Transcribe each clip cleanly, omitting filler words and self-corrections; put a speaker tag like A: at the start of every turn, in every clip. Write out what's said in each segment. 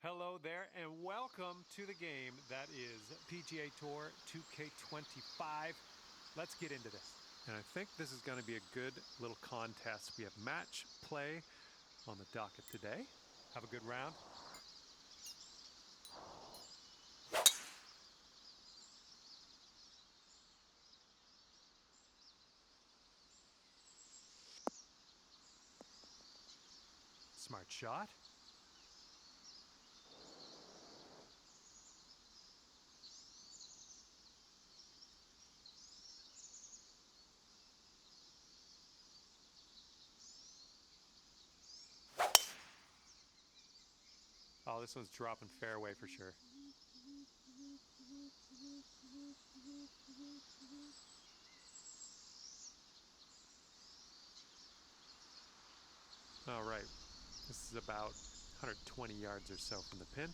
A: Hello there and welcome to the game that is PGA Tour 2K25. Let's get into this. And I think this is going to be a good little contest. We have match play on the docket today. Have a good round. Smart shot. Oh, this one's dropping fairway for sure. All right, this is about 120 yards or so from the pin.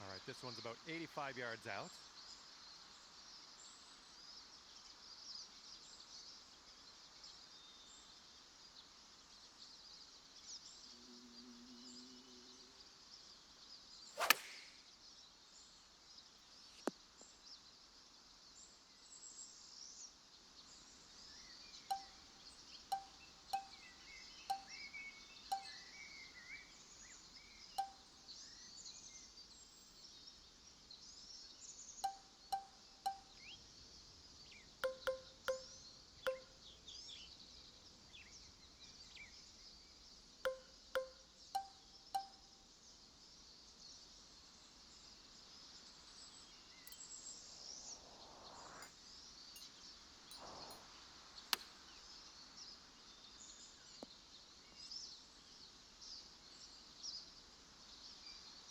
A: All right, this one's about 85 yards out.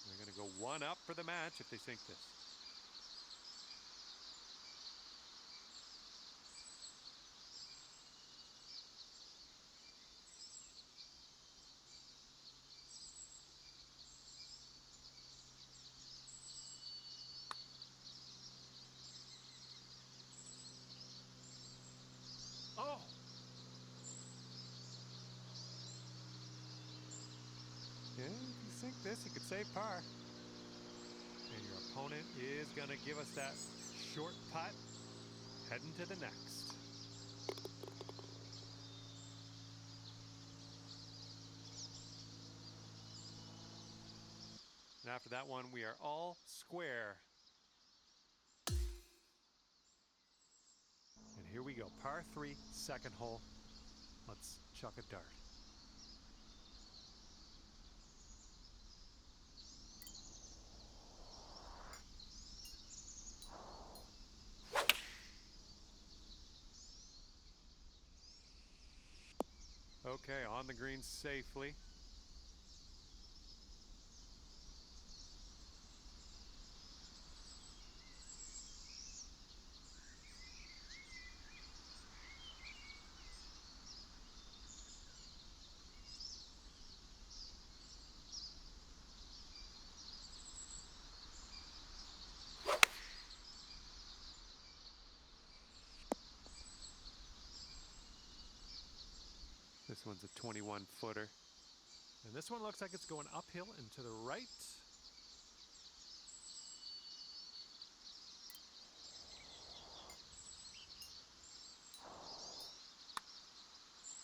A: They're going to go one up for the match if they sink this. Oh! Yeah, if you sink this, you could save par. And your opponent is going to give us that short putt, heading to the next. And after that one, we are all square. And here we go, par 3, second hole. Let's chuck a dart. Okay, on the green safely. This one's a 21-footer. And this one looks like it's going uphill and to the right.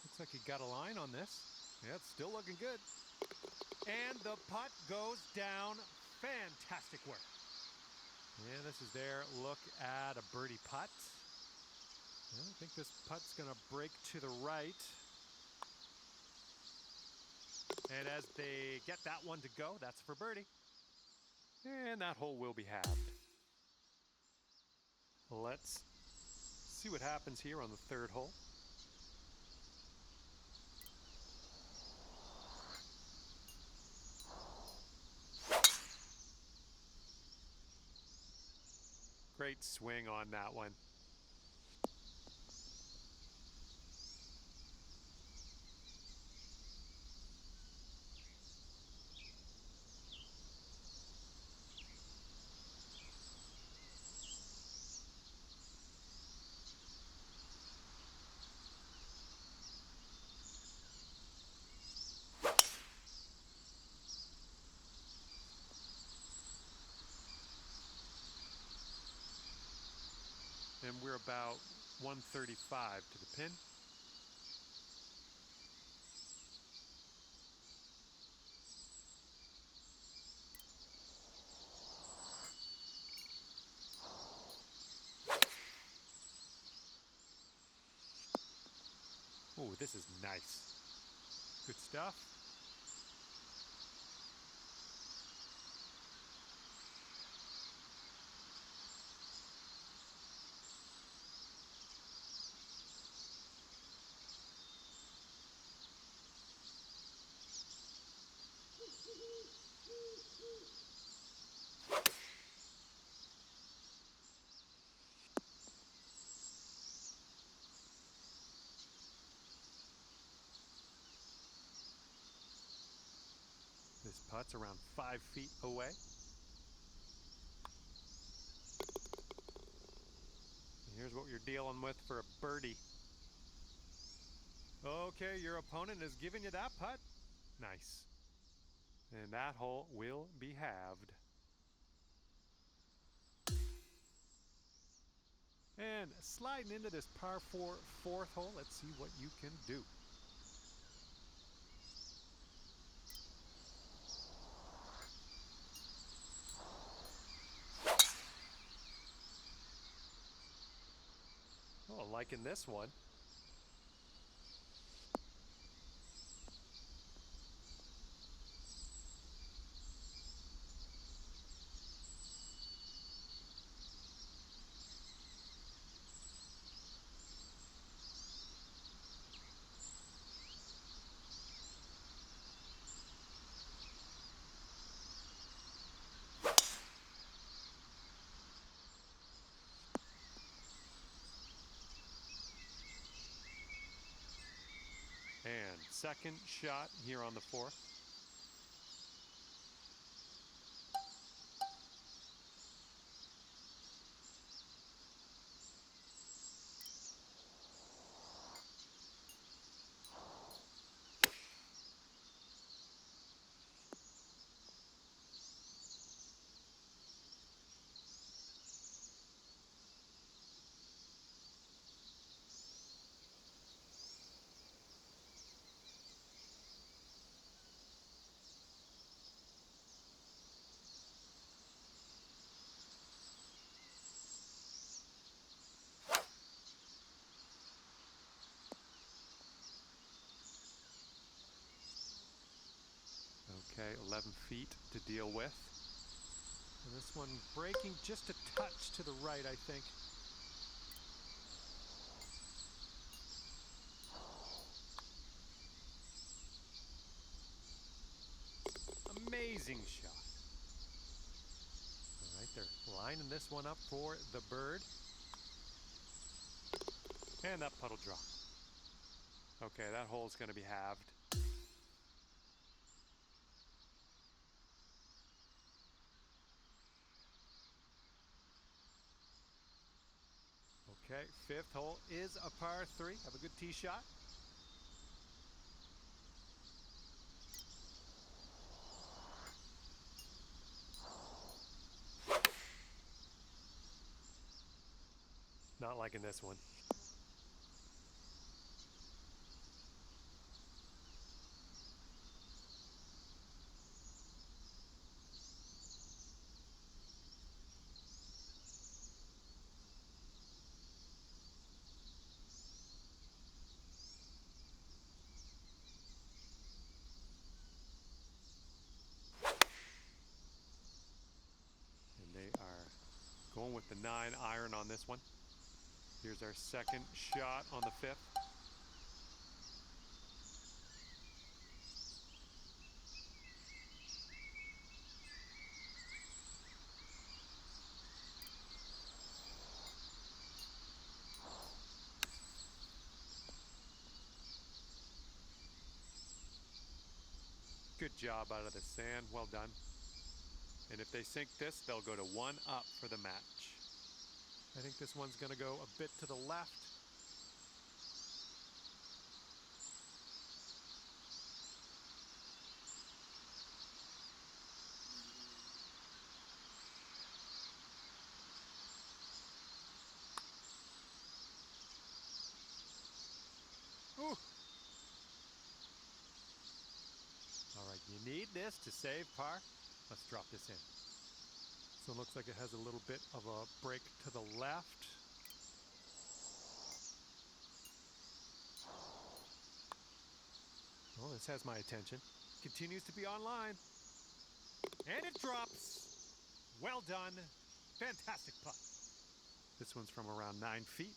A: Looks like he got a line on this. Yeah, it's still looking good. And the putt goes down. Fantastic work. Yeah, this is their look at a birdie putt. Yeah, I think this putt's going to break to the right. And as they get that one to go, that's for birdie. And that hole will be halved. Let's see what happens here on the third hole. Great swing on that one. And we're about 135 to the pin. Oh, this is nice. Good stuff. This putt's around 5 feet away. And here's what you're dealing with for a birdie. Okay, your opponent is giving you that putt. Nice. And that hole will be halved. And sliding into this par 4 fourth hole, let's see what you can do. Oh, liking this one. And second shot here on the fourth. Okay, 11 feet to deal with. And this one breaking just a touch to the right, I think. Amazing shot. All right, they're lining this one up for the bird. And that putt'll drop. Okay, that hole's going to be halved. Okay, fifth hole is a par 3. Have a good tee shot. Not liking this one. And they are going with the 9 iron on this one. Here's our second shot on the fifth. job out of the sand. Well done. And if they sink this, they'll go to 1 up for the match. I think this one's going to go a bit to the left. Ooh. All right, you need this to save par. Let's drop this in. So it looks like it has a little bit of a break to the left. Well, this has my attention. Continues to be online. And it drops. Well done. Fantastic putt. This one's from around 9 feet.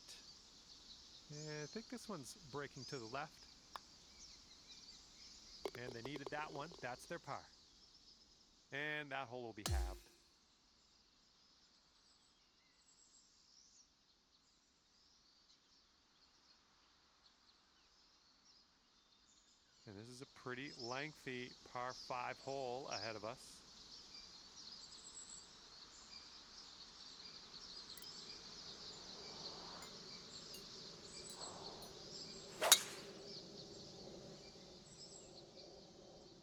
A: And I think this one's breaking to the left. And they needed that one. That's their par. And that hole will be halved. And this is a pretty lengthy par 5 hole ahead of us.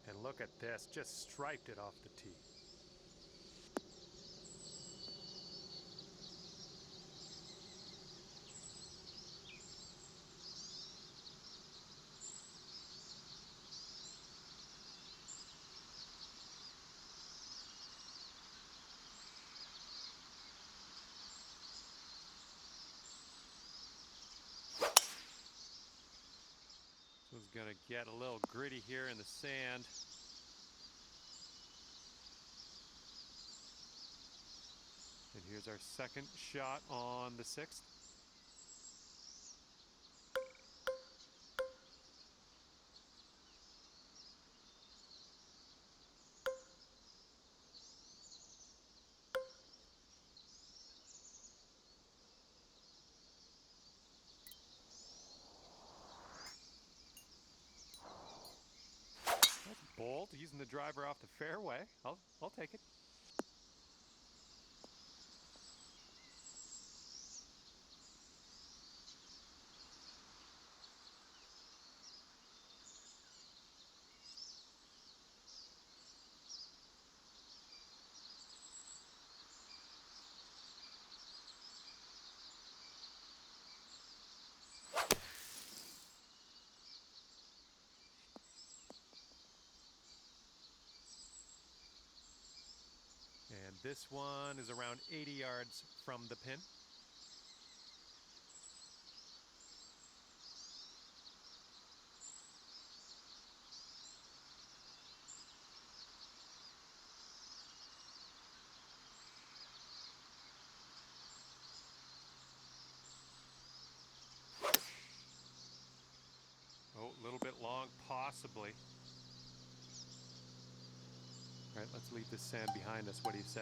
A: And look at this, just striped it off the tee. This one's gonna get a little gritty here in the sand. And here's our second shot on the 6th. That's bold, using the driver off the fairway. I'll take it. And this one is around 80 yards from the pin. Oh, a little bit long, possibly. All right, let's leave this sand behind us. What do you say?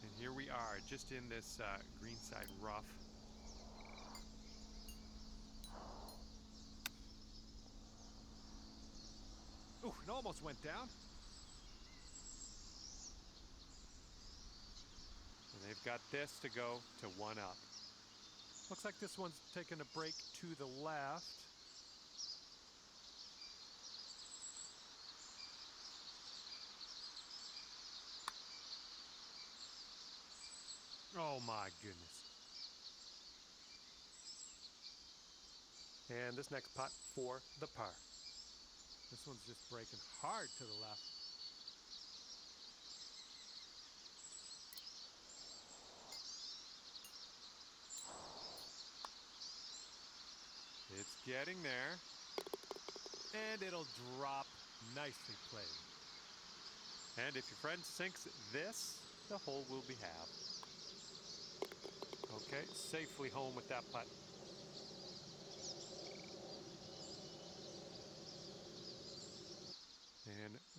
A: And here we are, just in this greenside rough. Ooh, it almost went down. And they've got this to go to 1 up. Looks like this one's taking a break to the left. Oh my goodness. And this next putt for the par. This one's just breaking hard to the left. It's getting there. And it'll drop. Nicely played. And if your friend sinks this, the hole will be halved. Okay, safely home with that putt.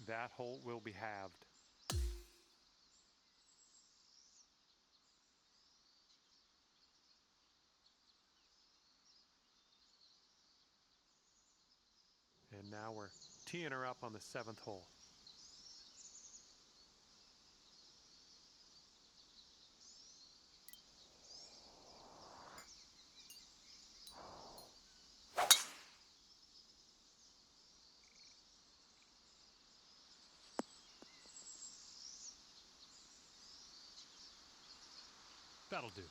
A: That hole will be halved. And now we're teeing her up on the 7th hole. That'll do.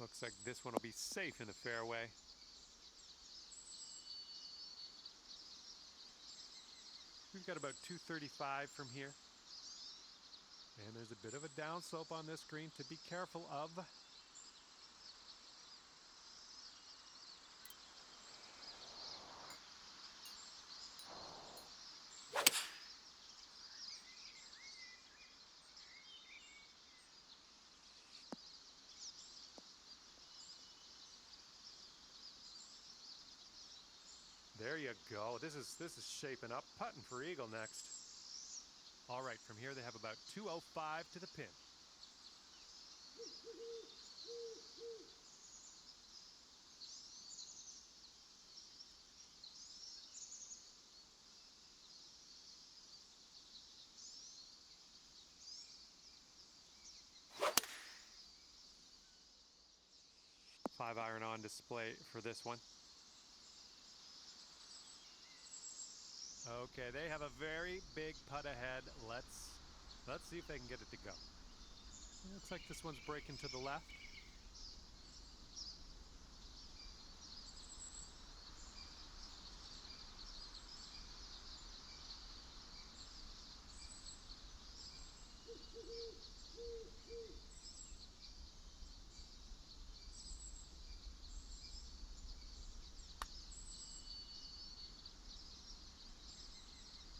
A: Looks like this one will be safe in the fairway. We've got about 235 from here. And there's a bit of a downslope on this green to be careful of. There you go. This is shaping up. Putting for eagle next. All right, from here they have about 205 to the pin. Five iron on display for this one. Okay, they have a very big putt ahead. Let's see if they can get it to go. Looks like this one's breaking to the left.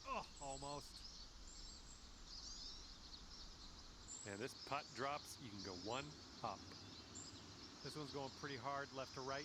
A: Oh, almost. And this putt drops, you can go one up. This one's going pretty hard left to right.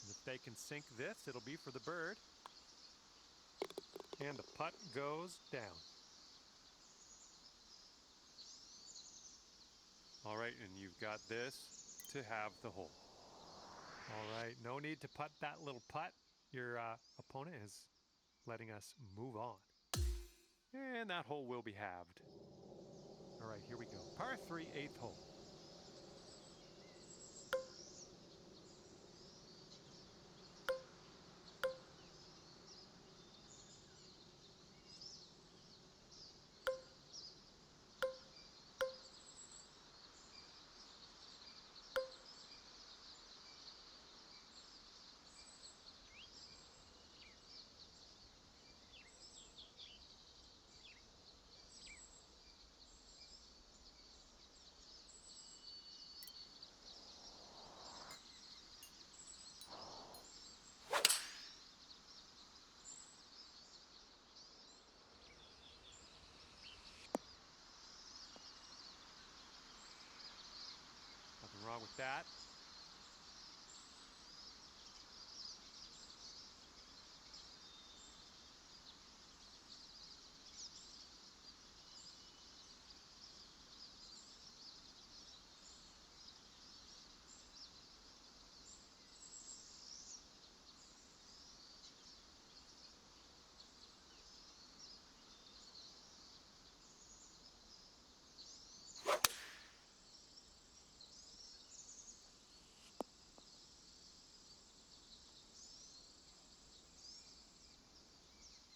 A: And if they can sink this, it'll be for the bird. And the putt goes down. All right, and you've got this to have the hole. All right, no need to putt that little putt. Your opponent is letting us move on. And that hole will be halved. All right, here we go. Par 3, 8th hole. Nothing wrong with that.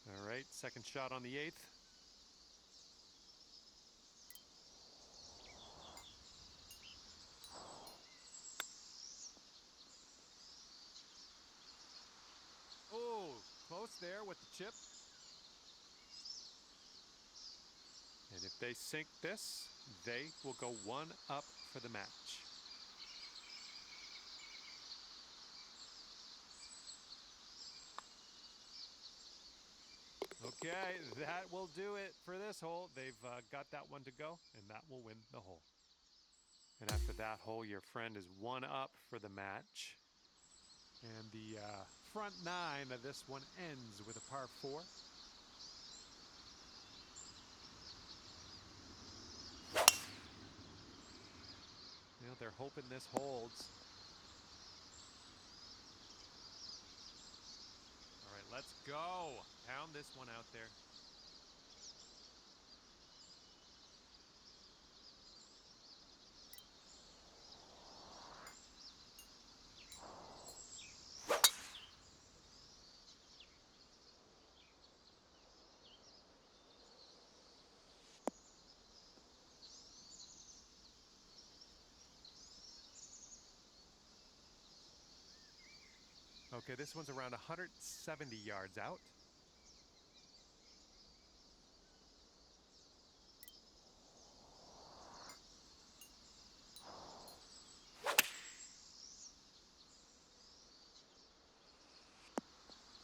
A: All right, second shot on the 8th. chance there with the chip. And if they sink this, they will go 1 up for the match. Okay, that will do it for this hole. They've got that one to go, and that will win the hole. And after that hole, your friend is 1 up for the match. And the front 9 of this one ends with a par 4. You know, they're hoping this holds. All right, let's go. Pound this one out there. Okay, this one's around 170 yards out.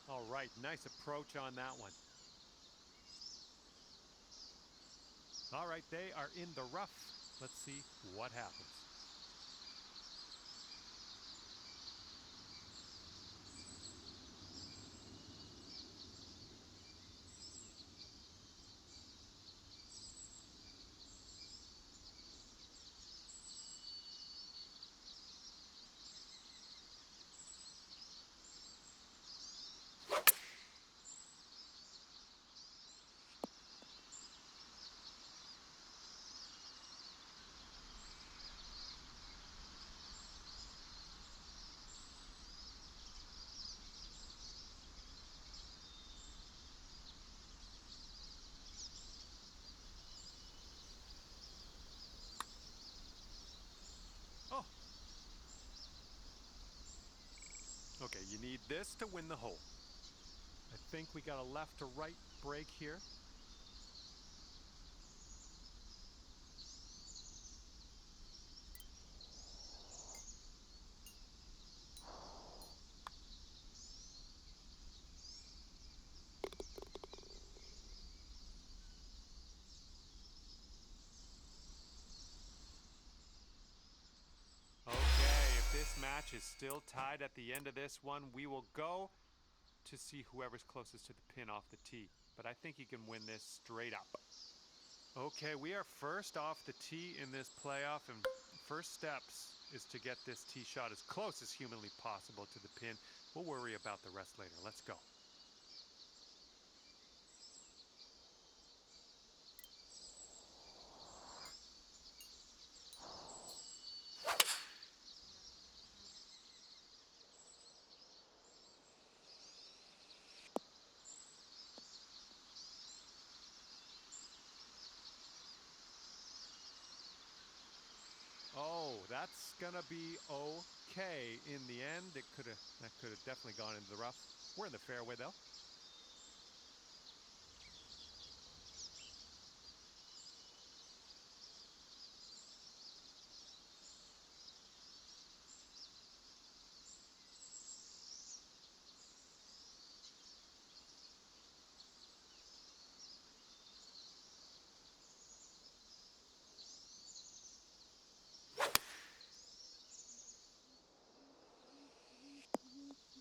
A: All right, nice approach on that one. All right, they are in the rough. Let's see what happens. Oh. Okay, you need this to win the hole. I think we got a left to right break here. Okay, if this match is still tied at the end of this one, we will go to see whoever's closest to the pin off the tee. But I think he can win this straight up. Okay, we are first off the tee in this playoff, and first steps is to get this tee shot as close as humanly possible to the pin. We'll worry about the rest later. Let's go. Oh, that's gonna be okay in the end. That could have definitely gone into the rough. We're in the fairway though.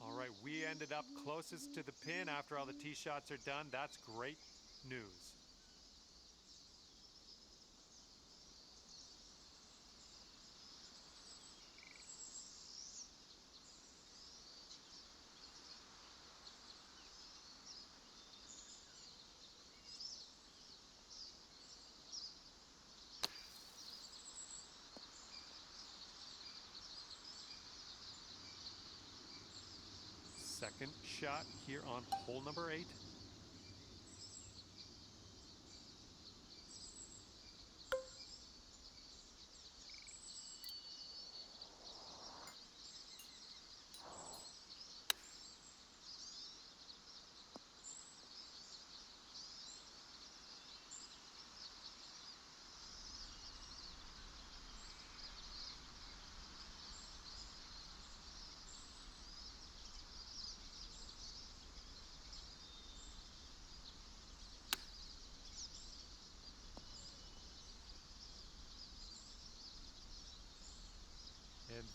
A: All right, we ended up closest to the pin after all the tee shots are done. That's great news. Second shot here on hole number 8.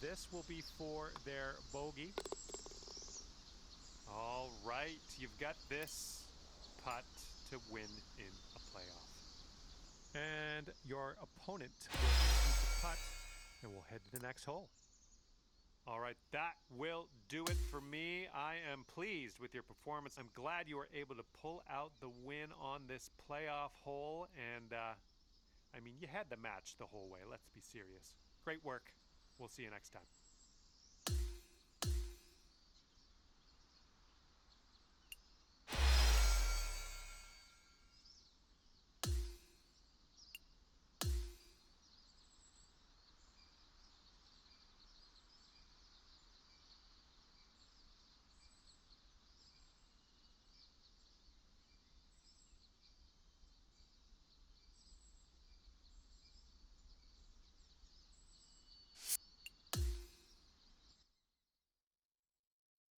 A: this will be for their bogey. All right, you've got this putt to win in a playoff. And your opponent will receive the putt, and we'll head to the next hole. All right, that will do it for me. I am pleased with your performance. I'm glad you were able to pull out the win on this playoff hole. And, I mean, you had the match the whole way. Let's be serious. Great work. We'll see you next time.